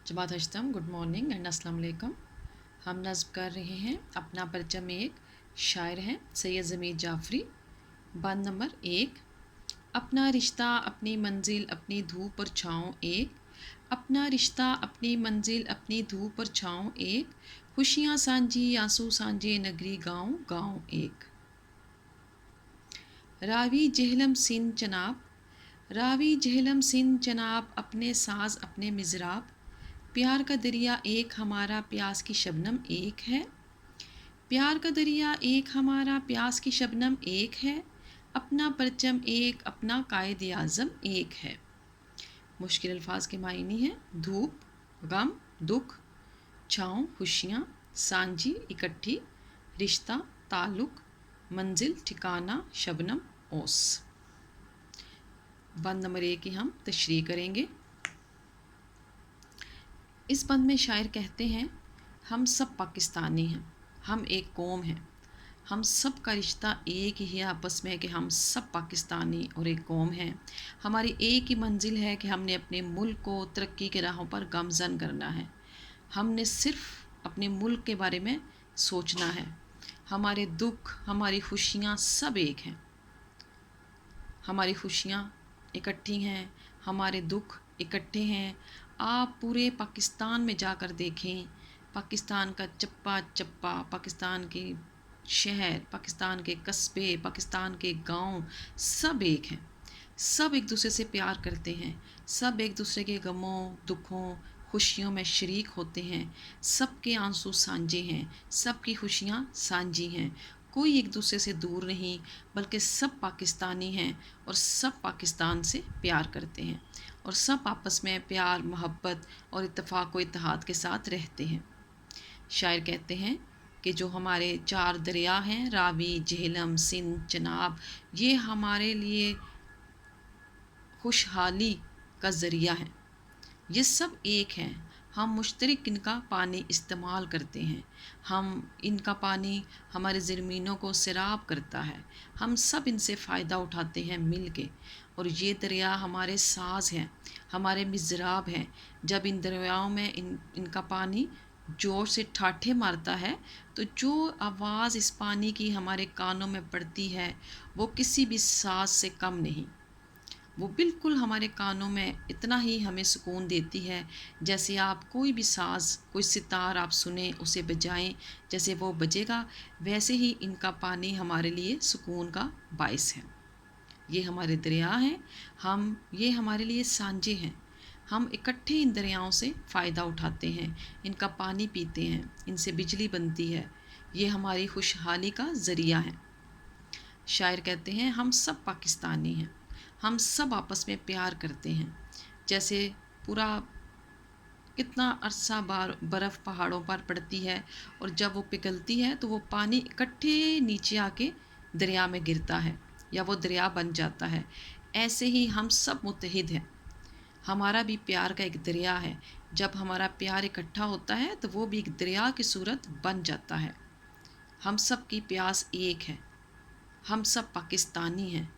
Jamaat हश्तम good morning and अस्सलाम वालेकुम। हम नज़्म कर रहे हैं अपना परचम एक। शायर हैं सैयद ज़मीर जाफ़री। बंद नंबर 1। अपना रिश्ता अपनी मंजिल अपनी धूप और छाँव एक। अपना रिश्ता अपनी मंजिल अपनी धूप और छाँव एक। खुशियाँ सांझी आंसू सांझे नगरी गाँव गाँव एक। रावी जहलम सिंध जनाब, रावी जहलम सिंध जनाब, अपने साज अपने मिज़राब। प्यार का दरिया एक हमारा प्यास की शबनम एक है। प्यार का दरिया एक हमारा प्यास की शबनम एक है। अपना परचम एक अपना कायद आज़म एक है। मुश्किल अल्फाज के मायने हैं धूप गम दुख, छाँव खुशियाँ, सांझी इकट्ठी, रिश्ता ताल्लुक़, मंजिल ठिकाना, शबनम ओस। बंद नंबर 1 की हम तशरीह करेंगे। इस बंद में शायर कहते हैं हम सब पाकिस्तानी हैं, हम एक कौम हैं, हम सब का रिश्ता एक ही है आपस में कि हम सब पाकिस्तानी और एक कौम हैं। हमारी एक ही मंजिल है कि हमने अपने मुल्क को तरक्की के राहों पर गामज़न करना है। हमने सिर्फ अपने मुल्क के बारे में सोचना है। हमारे दुख हमारी खुशियाँ सब एक हैं। हमारी खुशियाँ इकट्ठी हैं, हमारे दुख इकट्ठे हैं। आप पूरे पाकिस्तान में जाकर देखें, पाकिस्तान का चप्पा चप्पा, पाकिस्तान के शहर, पाकिस्तान के कस्बे, पाकिस्तान के गांव सब एक हैं। सब एक दूसरे से प्यार करते हैं, सब एक दूसरे के गमों दुखों खुशियों में शरीक होते हैं। सब के आंसू सांझे हैं, सब की खुशियाँ सांझी हैं। कोई एक दूसरे से दूर नहीं, बल्कि सब पाकिस्तानी हैं और सब पाकिस्तान से प्यार करते हैं और सब आपस में प्यार मोहब्बत और इत्तेफाक व इत्तेहाद के साथ रहते हैं। शायर कहते हैं कि जो हमारे 4 दरिया हैं रावी झेलम सिंध चनाब, ये हमारे लिए खुशहाली का ज़रिया है। ये सब एक हैं, हम मुश्तरक इनका पानी इस्तेमाल करते हैं। हम इनका पानी हमारे ज़मीनों को सैराब करता है। हम सब इनसे फ़ायदा उठाते हैं मिल के। और ये दरिया हमारे साज हैं, हमारे मिज़राब हैं। जब इन दरियाओं में इनका पानी ज़ोर से ठाठे मारता है तो जो आवाज़ इस पानी की हमारे कानों में पड़ती है वो किसी भी साज से कम नहीं। वो बिल्कुल हमारे कानों में इतना ही हमें सुकून देती है जैसे आप कोई भी साज़ कोई सितार आप सुने उसे बजाएं, जैसे वो बजेगा वैसे ही इनका पानी हमारे लिए सुकून का बाइस है। ये हमारे दरिया हैं, ये हमारे लिए सांझे हैं। हम इकट्ठे इन दरियाओं से फ़ायदा उठाते हैं, इनका पानी पीते हैं, इनसे बिजली बनती है। ये हमारी खुशहाली का ज़रिया है। शायर कहते हैं हम सब पाकिस्तानी हैं, हम सब आपस में प्यार करते हैं। जैसे पूरा कितना अरसा बर्फ़ पहाड़ों पर पड़ती है और जब वो पिघलती है तो वो पानी इकट्ठे नीचे आके दरिया में गिरता है या वो दरिया बन जाता है। ऐसे ही हम सब मुत्तहिद हैं। हमारा भी प्यार का एक दरिया है। जब हमारा प्यार इकट्ठा होता है तो वो भी एक दरिया की सूरत बन जाता है। हम सब की प्यास एक है, हम सब पाकिस्तानी हैं,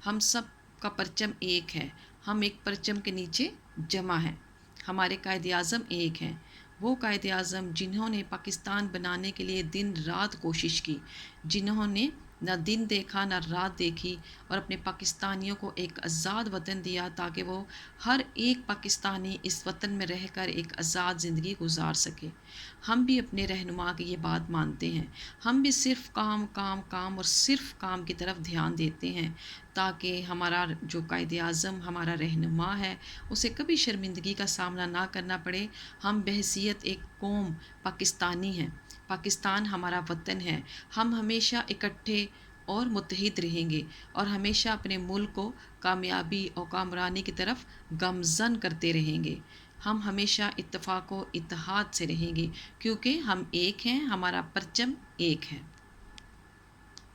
हम सब का परचम एक है, हम एक परचम के नीचे जमा हैं। हमारे कायद आज़म एक हैं, वो कायद आज़म जिन्होंने पाकिस्तान बनाने के लिए दिन रात कोशिश की, जिन्होंने न दिन देखा न रात देखी और अपने पाकिस्तानियों को एक आज़ाद वतन दिया ताकि वो हर एक पाकिस्तानी इस वतन में रहकर एक आज़ाद ज़िंदगी गुजार सके। हम भी अपने रहनुमा की ये बात मानते हैं। हम भी सिर्फ़ काम काम काम और सिर्फ़ काम की तरफ ध्यान देते हैं ताकि हमारा जो कायद आज़म हमारा रहनुमा है उसे कभी शर्मिंदगी का सामना ना करना पड़े। हम बहैसियत एक कौम पाकिस्तानी हैं, पाकिस्तान हमारा वतन है। हम हमेशा इकट्ठे और मुत्तहिद रहेंगे और हमेशा अपने मुल्क को कामयाबी और कामरानी की तरफ गमज़न करते रहेंगे। हम हमेशा इत्तेफाक व इत्तेहाद से रहेंगे क्योंकि हम एक हैं, हमारा परचम एक है।